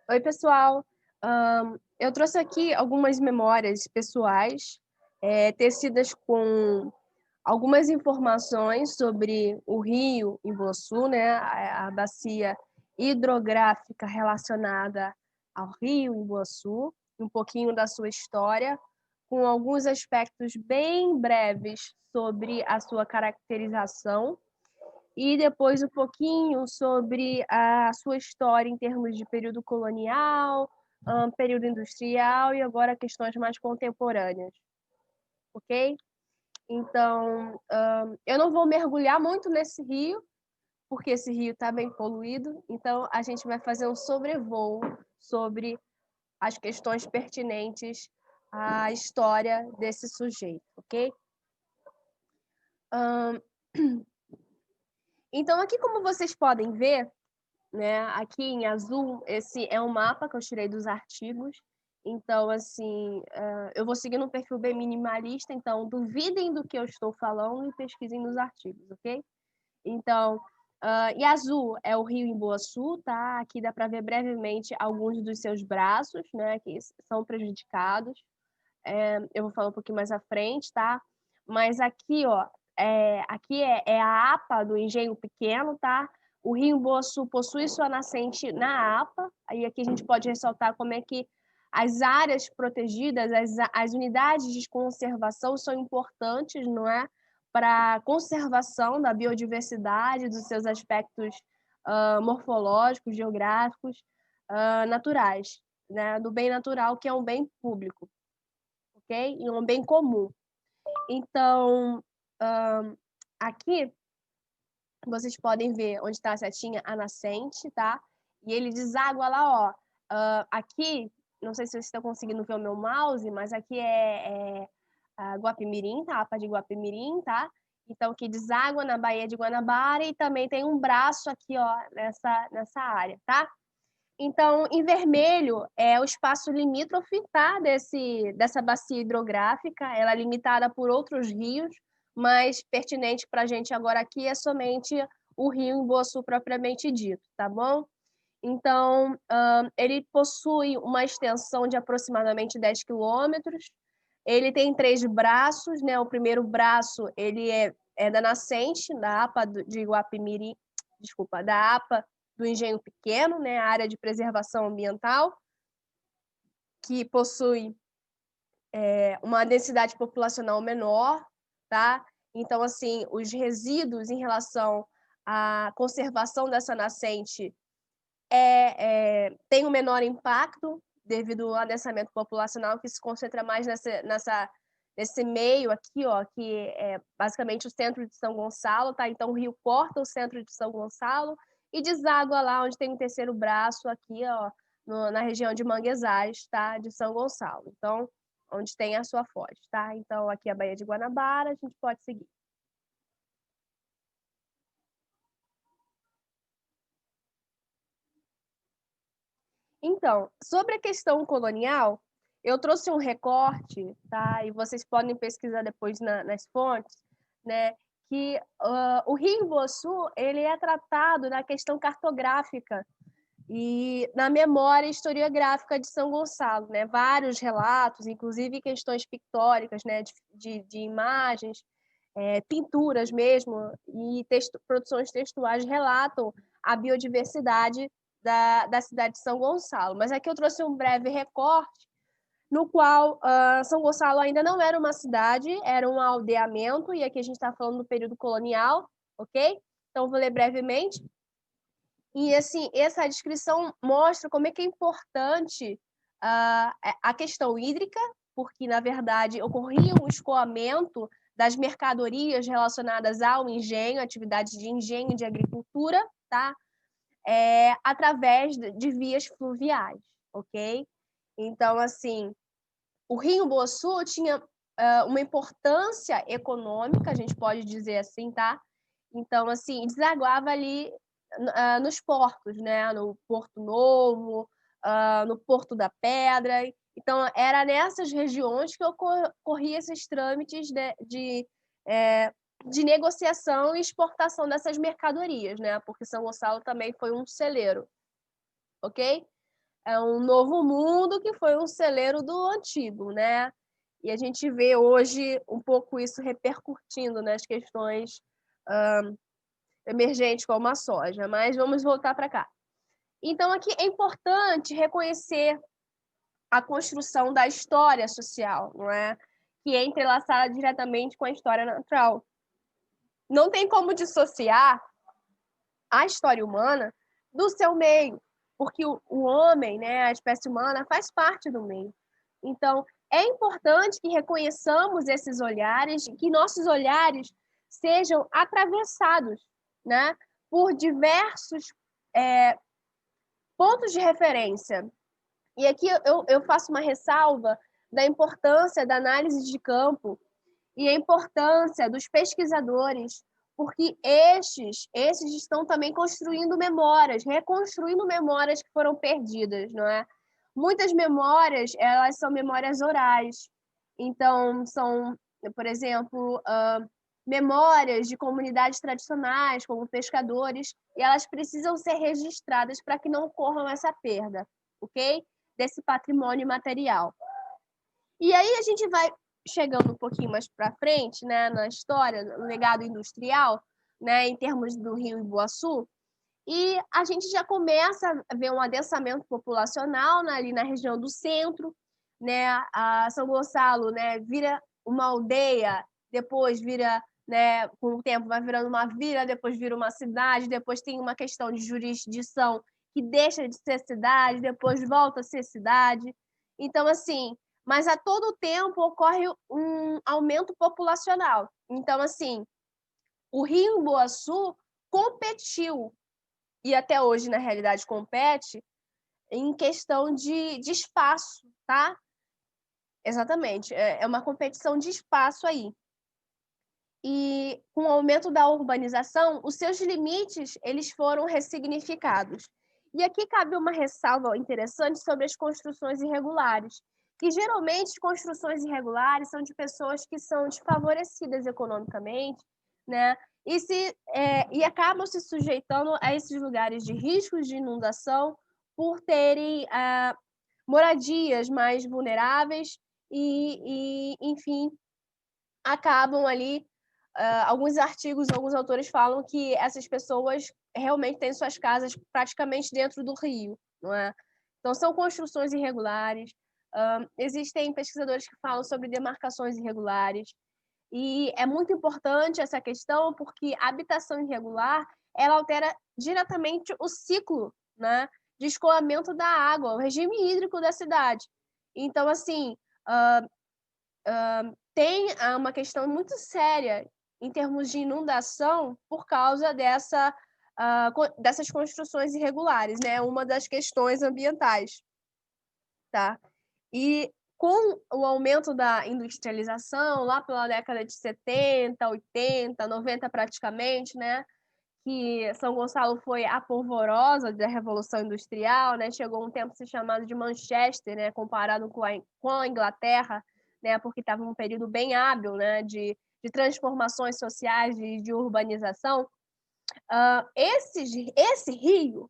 Oi, pessoal. Eu trouxe aqui algumas memórias pessoais, tecidas com algumas informações sobre o rio Imboçu, né, a bacia hidrográfica relacionada ao rio Imboçu, um pouquinho da sua história, com alguns aspectos bem breves sobre a sua caracterização e depois um pouquinho sobre a sua história em termos de período colonial, período industrial e agora questões mais contemporâneas, ok? Então, eu não vou mergulhar muito nesse rio, porque esse rio está bem poluído, então a gente vai fazer um sobrevoo sobre as questões pertinentes à história desse sujeito, ok? Então, aqui como vocês podem ver, né, aqui em azul, esse é um mapa que eu tirei dos artigos. Então, assim, eu vou seguir um perfil bem minimalista, então duvidem do que eu estou falando e pesquisem nos artigos, ok? Então, e azul é o rio Imboçu, tá? Aqui dá para ver brevemente alguns dos seus braços, né, que são prejudicados. Eu vou falar um pouquinho mais à frente, tá? Mas aqui, ó, aqui é a APA do Engenho Pequeno, tá? O Rio Imboçu possui sua nascente na APA, aí aqui a gente pode ressaltar como é que as áreas protegidas, as unidades de conservação são importantes, não é? Para a conservação da biodiversidade, dos seus aspectos morfológicos, geográficos, naturais, né? Do bem natural, que é um bem público, ok? E um bem comum. Então, aqui vocês podem ver onde está a setinha, a nascente, tá? E ele deságua lá, ó. Aqui, não sei se vocês estão conseguindo ver o meu mouse, mas aqui é Guapimirim, tá? A APA de Guapimirim, tá? Então, que deságua na Baía de Guanabara e também tem um braço aqui, ó, nessa área, tá? Então, em vermelho é o espaço limítrofe, tá? Dessa bacia hidrográfica. Ela é limitada por outros rios, mas pertinente para a gente agora aqui é somente o rio Imboçu propriamente dito, tá bom? Então, ele possui uma extensão de aproximadamente 10 quilômetros. Ele tem 3 braços, né? O primeiro braço ele é da nascente, da APA de Iguapimirim, desculpa, da APA do Engenho Pequeno, né? A área de preservação ambiental, que possui uma densidade populacional menor, tá? Então, assim, os resíduos em relação à conservação dessa nascente tem um menor impacto devido ao adensamento populacional, que se concentra mais nesse meio aqui, ó, que é basicamente o centro de São Gonçalo, tá? Então o rio corta o centro de São Gonçalo e deságua lá onde tem o terceiro braço aqui, ó, na região de Manguezais, tá? De São Gonçalo. Então, onde tem a sua foz, tá? Então aqui é a Baía de Guanabara, a gente pode seguir. Então, sobre a questão colonial, eu trouxe um recorte, tá? E vocês podem pesquisar depois nas fontes, né? Que o Rio Imboçu ele é tratado na questão cartográfica e na memória historiográfica de São Gonçalo, né? Vários relatos, inclusive questões pictóricas, né? De imagens, pinturas mesmo e produções textuais relatam a biodiversidade da cidade de São Gonçalo. Mas aqui eu trouxe um breve recorte no qual São Gonçalo ainda não era uma cidade, era um aldeamento, e aqui a gente está falando do período colonial, ok? Então, vou ler brevemente. E, assim, essa descrição mostra como é que é importante a questão hídrica, porque, na verdade, ocorria um escoamento das mercadorias relacionadas ao engenho, atividades de engenho e de agricultura, tá? Através de vias fluviais, ok? Então, assim, o Rio Imboçu tinha uma importância econômica, a gente pode dizer assim, tá? Então, assim, desaguava ali nos portos, né? No Porto Novo, no Porto da Pedra. Então, era nessas regiões que ocorriam esses trâmites de negociação e exportação dessas mercadorias, né? Porque São Gonçalo também foi um celeiro, ok? é um novo mundo que foi um celeiro do antigo, né? E a gente vê hoje um pouco isso repercutindo nas questões emergentes como a soja. Mas vamos voltar para cá. Então, aqui é importante reconhecer a construção da história social, não é? Que é entrelaçada diretamente com a história natural. Não tem como dissociar a história humana do seu meio, porque o homem, né, a espécie humana, faz parte do meio. Então, é importante que reconheçamos esses olhares, que nossos olhares sejam atravessados, né, por diversos pontos de referência. E aqui eu faço uma ressalva da importância da análise de campo e a importância dos pesquisadores, porque estes estão também construindo memórias, reconstruindo memórias que foram perdidas, não é? Muitas memórias, elas são memórias orais. Então, são, por exemplo, memórias de comunidades tradicionais, como pescadores, e elas precisam ser registradas para que não ocorram essa perda, ok? Desse patrimônio material. E aí a gente vai chegando um pouquinho mais para frente, né, na história, no legado industrial, né, em termos do Rio Iguaçu, e a gente já começa a ver um adensamento populacional, né, ali na região do centro, né, a São Gonçalo, né, vira uma aldeia, depois vira, né, com o tempo vai virando uma vila, depois vira uma cidade, depois tem uma questão de jurisdição que deixa de ser cidade, depois volta a ser cidade. Então, assim, mas a todo tempo ocorre um aumento populacional. Então, assim, o Rio Iguaçu competiu, e até hoje, na realidade, compete, em questão de espaço, tá? Exatamente, é uma competição de espaço aí. E com o aumento da urbanização, os seus limites eles foram ressignificados. E aqui cabe uma ressalva interessante sobre as construções irregulares, que geralmente construções irregulares são de pessoas que são desfavorecidas economicamente, né? E acabam se sujeitando a esses lugares de riscos de inundação por terem moradias mais vulneráveis enfim, acabam ali. Alguns artigos, alguns autores falam que essas pessoas realmente têm suas casas praticamente dentro do rio, não é? Então, são construções irregulares. Existem pesquisadores que falam sobre demarcações irregulares. E é muito importante essa questão porque a habitação irregular ela altera diretamente o ciclo, né, de escoamento da água, o regime hídrico da cidade. Então, assim, tem uma questão muito séria em termos de inundação por causa dessas construções irregulares, né? Uma das questões ambientais, tá? E com o aumento da industrialização, lá pela década de 70, 80, 90 praticamente, né? Que São Gonçalo foi a polvorosa da Revolução Industrial, né? Chegou um tempo a ser chamado de Manchester, né? Comparado com a Inglaterra, né? Porque estava um período bem hábil, né? De transformações sociais, de urbanização. Esse rio,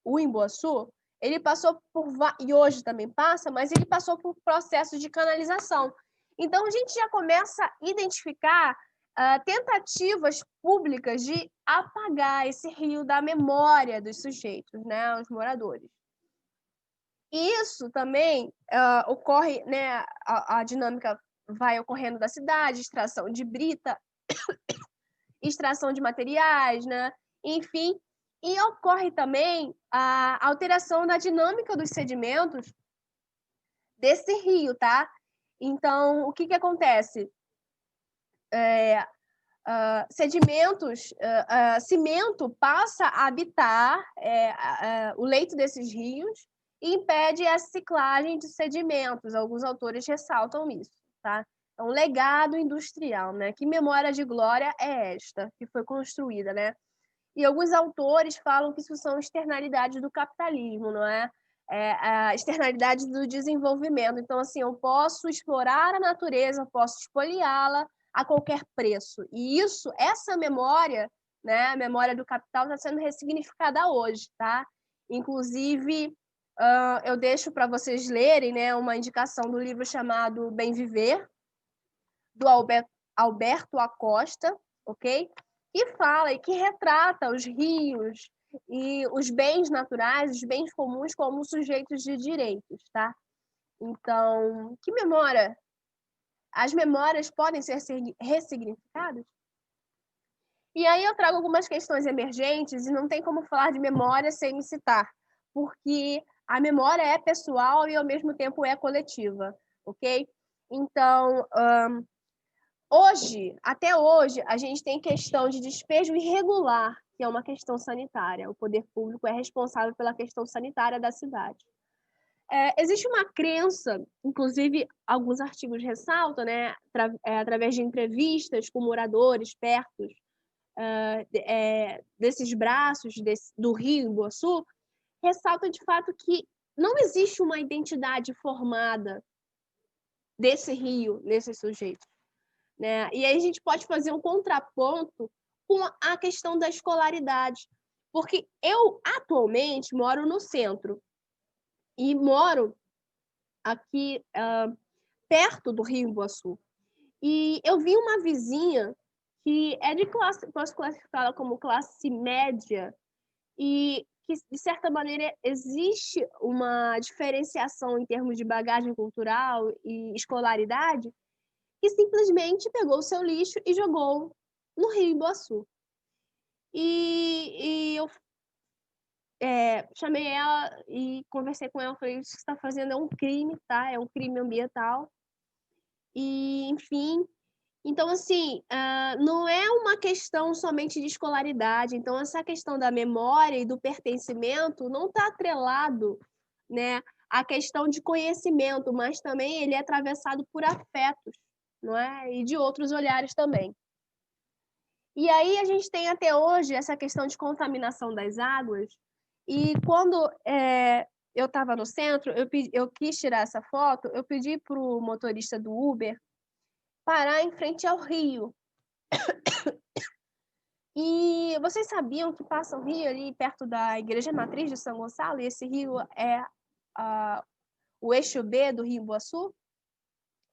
o Imbuaçu, ele passou por, e hoje também passa, mas ele passou por processos de canalização. Então, a gente já começa a identificar tentativas públicas de apagar esse rio da memória dos sujeitos, né, os moradores. E isso também ocorre, né, a dinâmica vai ocorrendo da cidade, extração de brita, extração de materiais, né, enfim, e ocorre também a alteração da dinâmica dos sedimentos desse rio, tá? Então, o que acontece? Cimento passa a habitar o leito desses rios e impede a ciclagem de sedimentos. Alguns autores ressaltam isso, tá? É um legado industrial, né? Que memória de glória é esta que foi construída, né? E alguns autores falam que isso são externalidades do capitalismo, não é? A externalidade do desenvolvimento. Então, assim, eu posso explorar a natureza, posso espoliá-la a qualquer preço. E essa memória, né, a memória do capital, está sendo ressignificada hoje, tá? Inclusive, Eu deixo para vocês lerem, né, uma indicação do livro chamado Bem Viver, do Alberto Acosta, ok? Que fala e que retrata os rios e os bens naturais, os bens comuns, como sujeitos de direitos, tá? Então, que memória? As memórias podem ser ressignificadas? E aí eu trago algumas questões emergentes e não tem como falar de memória sem me citar, porque a memória é pessoal e ao mesmo tempo é coletiva, ok? Então, até hoje, a gente tem questão de despejo irregular, que é uma questão sanitária. O poder público é responsável pela questão sanitária da cidade. Existe uma crença, inclusive alguns artigos ressaltam, né, através de entrevistas com moradores perto desses braços do Rio Iguaçu, ressalta de fato que não existe uma identidade formada desse rio, nesses sujeitos, né? E aí a gente pode fazer um contraponto com a questão da escolaridade, porque eu atualmente moro no centro e moro aqui perto do Rio Iguaçu. E eu vi uma vizinha que é de classe, posso classificá-la como classe média, e que, de certa maneira, existe uma diferenciação em termos de bagagem cultural e escolaridade, que simplesmente pegou o seu lixo e jogou no Rio Iguaçu. E eu chamei ela e conversei com ela, falei, isso que você está fazendo é um crime, tá? É um crime ambiental. E, enfim, então, assim, não é uma questão somente de escolaridade. Então, essa questão da memória e do pertencimento não está atrelado, né, à questão de conhecimento, mas também ele é atravessado por afetos, não é? E de outros olhares também. E aí a gente tem até hoje essa questão de contaminação das águas. E quando eu estava no centro, eu quis tirar essa foto, eu pedi para o motorista do Uber parar em frente ao rio. E vocês sabiam que passa um rio ali perto da Igreja Matriz de São Gonçalo? E esse rio é o eixo B do Rio Iguaçu?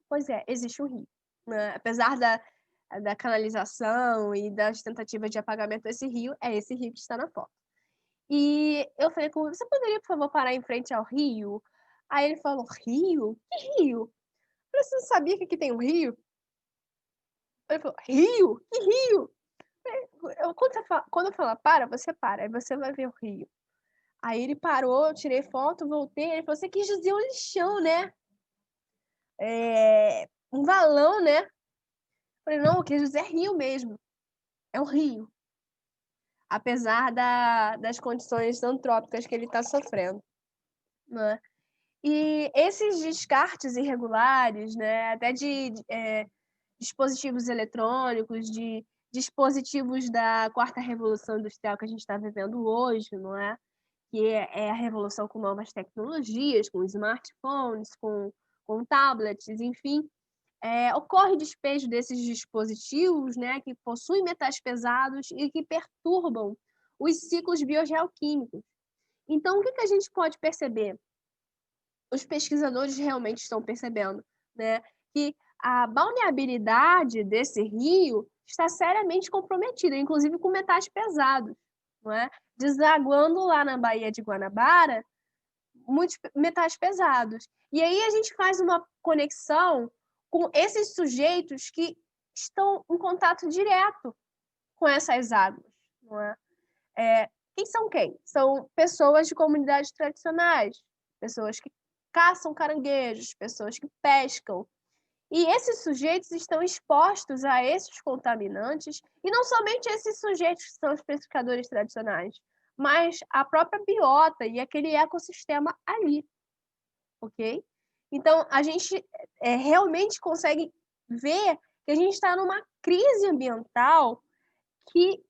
Pois é, existe um rio, né? Apesar da canalização e das tentativas de apagamento desse rio, é esse rio que está na foto. E eu falei com ele, você poderia, por favor, parar em frente ao rio? Aí ele falou, rio? Que rio? Eu falei, você não sabia que aqui tem um rio? Ele falou, rio? Que rio? Quando eu falar para, você para, aí você vai ver o rio. Aí ele parou, eu tirei foto, voltei, ele falou, você quis dizer um lixão, né? Um valão, né? Eu falei, não, eu quis dizer rio mesmo. É um rio. Apesar das condições antrópicas que ele está sofrendo, né? E esses descartes irregulares, né, até de dispositivos eletrônicos, de dispositivos da quarta revolução industrial que a gente está vivendo hoje, não é? Que é a revolução com novas tecnologias, com smartphones, com tablets, enfim. Ocorre despejo desses dispositivos, né, que possuem metais pesados e que perturbam os ciclos biogeoquímicos. Então, o que a gente pode perceber? Os pesquisadores realmente estão percebendo, né, que a balneabilidade desse rio está seriamente comprometida, inclusive com metais pesados, não é? Desaguando lá na Baía de Guanabara, muitos metais pesados. E aí a gente faz uma conexão com esses sujeitos que estão em contato direto com essas águas, não é? Quem são quem? São pessoas de comunidades tradicionais, pessoas que caçam caranguejos, pessoas que pescam. E esses sujeitos estão expostos a esses contaminantes, e não somente esses sujeitos que são os pescadores tradicionais, mas a própria biota e aquele ecossistema ali, ok? Então, a gente realmente consegue ver que a gente está numa crise ambiental que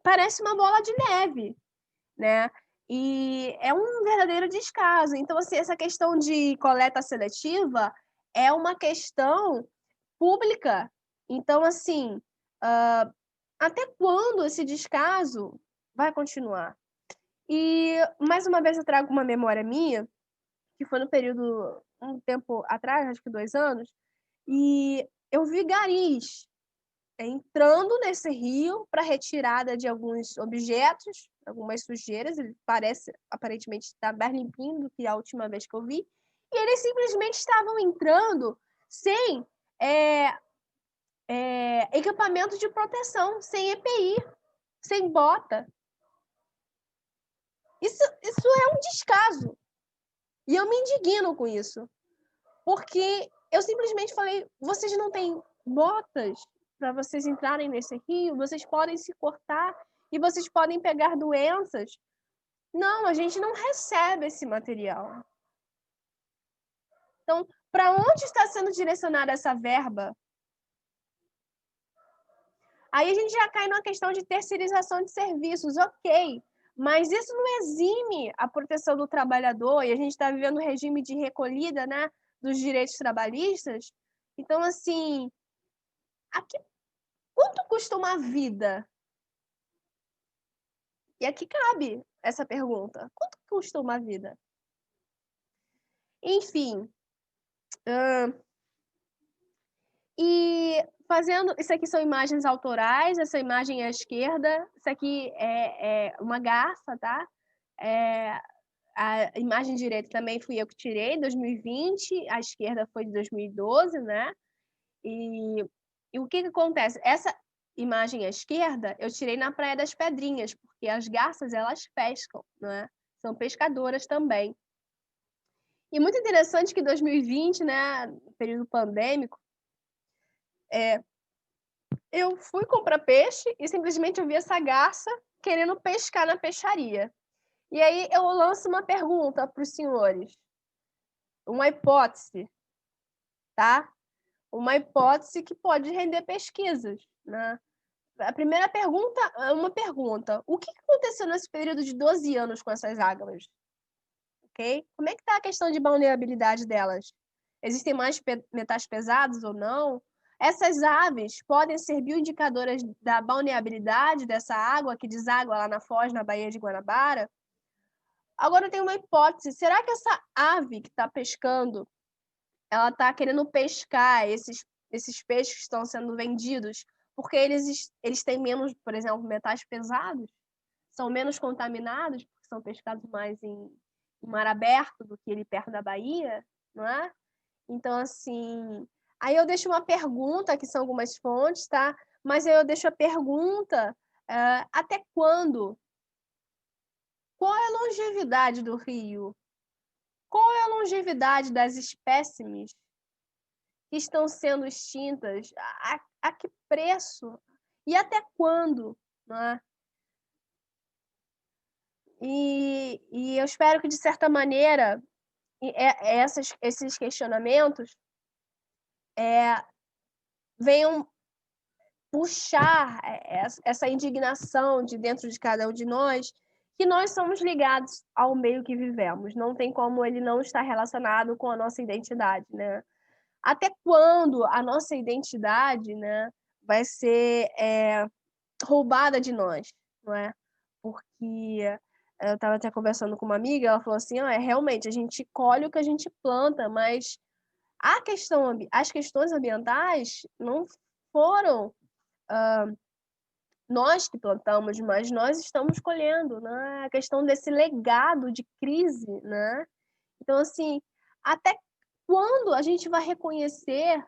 parece uma bola de neve, né? E é um verdadeiro descaso. Então, assim, essa questão de coleta seletiva é uma questão pública. Então, assim, até quando esse descaso vai continuar? E, mais uma vez, eu trago uma memória minha, que foi no período um tempo atrás, acho que 2 anos, e eu vi garis entrando nesse rio para retirada de alguns objetos, algumas sujeiras, ele parece aparentemente estar mais limpinho do que a última vez que eu vi, e eles simplesmente estavam entrando sem, eh equipamento de proteção, sem EPI, sem bota. Isso é um descaso. E eu me indigno com isso, porque eu simplesmente falei: "Vocês não têm botas para vocês entrarem nesse rio? Vocês podem se cortar e vocês podem pegar doenças". Não, a gente não recebe esse material. Então, para onde está sendo direcionada essa verba? Aí a gente já cai numa questão de terceirização de serviços, ok, mas isso não exime a proteção do trabalhador, e a gente está vivendo um regime de recolhida, né, dos direitos trabalhistas. Então, assim, aqui, quanto custa uma vida? E aqui cabe essa pergunta: quanto custa uma vida? Enfim, e fazendo. Isso aqui são imagens autorais, essa imagem à esquerda, isso aqui é uma garça, tá? A imagem direita também fui eu que tirei, 2020, a esquerda foi de 2012, né? E, e o que que acontece? Essa imagem à esquerda eu tirei na Praia das Pedrinhas, porque as garças, elas pescam, né? São pescadoras também. E muito interessante que 2020, né, período pandêmico, eu fui comprar peixe e simplesmente eu vi essa garça querendo pescar na peixaria. E aí eu lanço uma pergunta para os senhores, uma hipótese, tá? Uma hipótese que pode render pesquisas, né? A primeira pergunta é uma pergunta: o que aconteceu nesse período de 12 anos com essas águas? Ok? Como é que está a questão de vulnerabilidade delas? Existem mais metais pesados ou não? Essas aves podem ser bioindicadoras da balneabilidade dessa água que deságua lá na foz, na Baía de Guanabara? Agora eu tenho uma hipótese: será que essa ave que está pescando, ela está querendo pescar esses peixes que estão sendo vendidos, porque eles têm menos, por exemplo, metais pesados? São menos contaminados, porque são pescados mais em mar aberto do que ali perto da Bahia, não é? Então, assim, aí eu deixo uma pergunta, que são algumas fontes, tá? Mas aí eu deixo a pergunta, até quando? Qual é a longevidade do rio? Qual é a longevidade das espécimes que estão sendo extintas? A que preço? E até quando? Né? E eu espero que, de certa maneira, esses questionamentos venham puxar essa indignação de dentro de cada um de nós, que nós somos ligados ao meio que vivemos. Não tem como ele não estar relacionado com a nossa identidade, né? Até quando a nossa identidade, né, vai ser roubada de nós, não é? Porque eu estava até conversando com uma amiga, ela falou assim: realmente, a gente colhe o que a gente planta, mas as questões ambientais não foram nós que plantamos, mas nós estamos colhendo, né? A questão desse legado de crise, né? Então, assim, até quando a gente vai reconhecer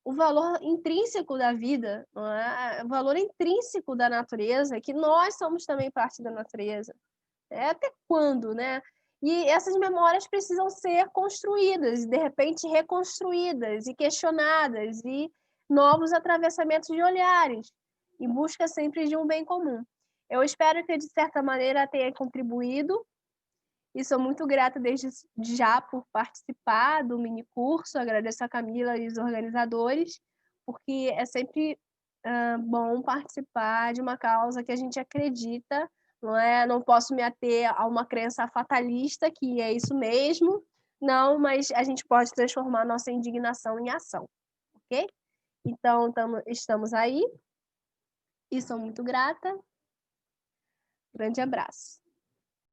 o valor intrínseco da vida, não é? O valor intrínseco da natureza, que nós somos também parte da natureza. Até quando, né? E essas memórias precisam ser construídas, de repente reconstruídas e questionadas, e novos atravessamentos de olhares, em busca sempre de um bem comum. Eu espero que, de certa maneira, tenha contribuído, e sou muito grata desde já por participar do mini curso. Agradeço a Camila e os organizadores, porque é sempre bom participar de uma causa que a gente acredita, não é? Não posso me ater a uma crença fatalista, que é isso mesmo, não, mas a gente pode transformar nossa indignação em ação, ok? Então, estamos aí, e sou muito grata. Grande abraço.